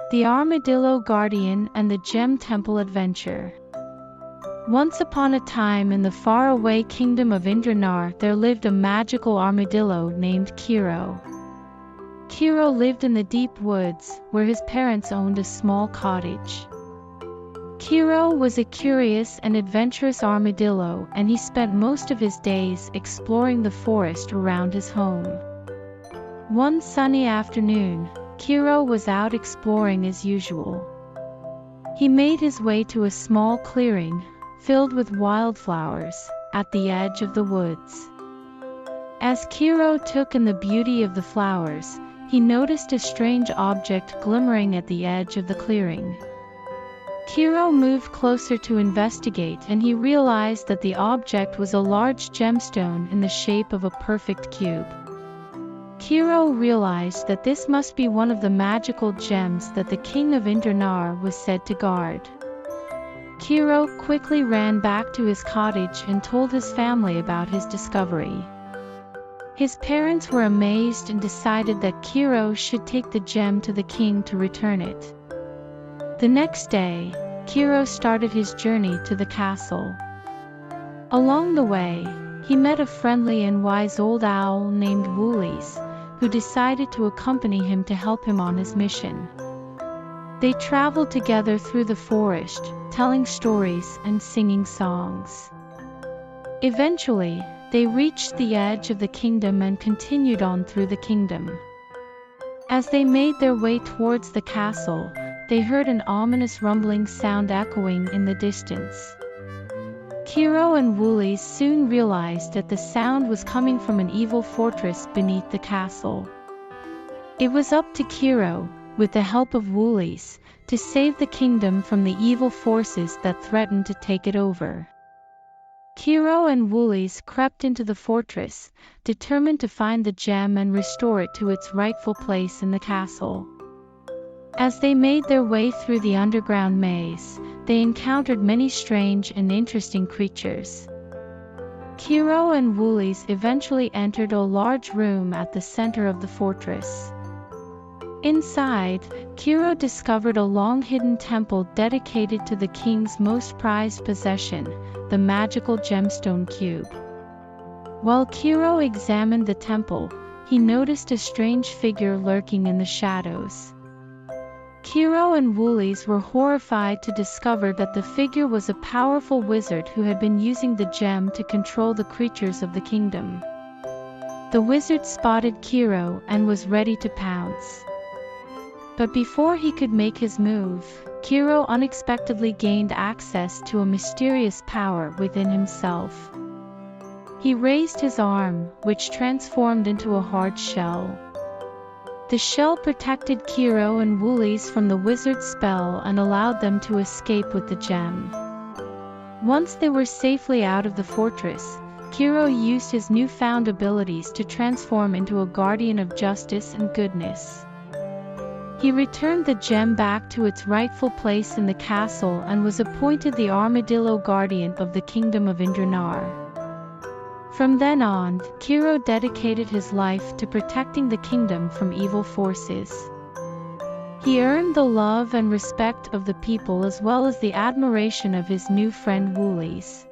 The Armadillo Guardian and the Gem Temple Adventure. Once upon a time in the faraway kingdom of Indrenar there lived a magical armadillo named Kiro. Kiro lived in the deep woods, where his parents owned a small cottage. Kiro was a curious and adventurous armadillo, and he spent most of his days exploring the forest around his home. One sunny afternoon, Kiro was out exploring as usual. He made his way to a small clearing, filled with wildflowers, at the edge of the woods. As Kiro took in the beauty of the flowers, he noticed a strange object glimmering at the edge of the clearing. Kiro moved closer to investigate, and he realized that the object was a large gemstone in the shape of a perfect cube. Kiro realized that this must be one of the magical gems that the king of Indrenar was said to guard. Kiro quickly ran back to his cottage and told his family about his discovery. His parents were amazed and decided that Kiro should take the gem to the king to return it. The next day, Kiro started his journey to the castle. Along the way, he met a friendly and wise old owl named Woolies, who decided to accompany him to help him on his mission. They traveled together through the forest, telling stories and singing songs. Eventually, they reached the edge of the kingdom and continued on through the kingdom. As they made their way towards the castle, they heard an ominous rumbling sound echoing in the distance. Kiro and Woolies soon realized that the sound was coming from an evil fortress beneath the castle. It was up to Kiro, with the help of Woolies, to save the kingdom from the evil forces that threatened to take it over. Kiro and Woolies crept into the fortress, determined to find the gem and restore it to its rightful place in the castle. As they made their way through the underground maze, they encountered many strange and interesting creatures. Kiro and Woolies eventually entered a large room at the center of the fortress. Inside, Kiro discovered a long-hidden temple dedicated to the king's most prized possession, the magical gemstone cube. While Kiro examined the temple, he noticed a strange figure lurking in the shadows. Kiro and Woolies were horrified to discover that the figure was a powerful wizard who had been using the gem to control the creatures of the kingdom. The wizard spotted Kiro and was ready to pounce. But before he could make his move, Kiro unexpectedly gained access to a mysterious power within himself. He raised his arm, which transformed into a hard shell. The shell protected Kiro and Woolies from the wizard's spell and allowed them to escape with the gem. Once they were safely out of the fortress, Kiro used his newfound abilities to transform into a guardian of justice and goodness. He returned the gem back to its rightful place in the castle and was appointed the Armadillo Guardian of the Kingdom of Indrenar. From then on, Kiro dedicated his life to protecting the kingdom from evil forces. He earned the love and respect of the people as well as the admiration of his new friend Woolies.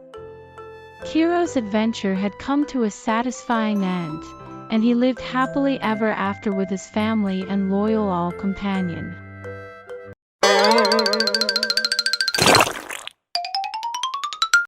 Kiro's adventure had come to a satisfying end, and he lived happily ever after with his family and loyal owl companion.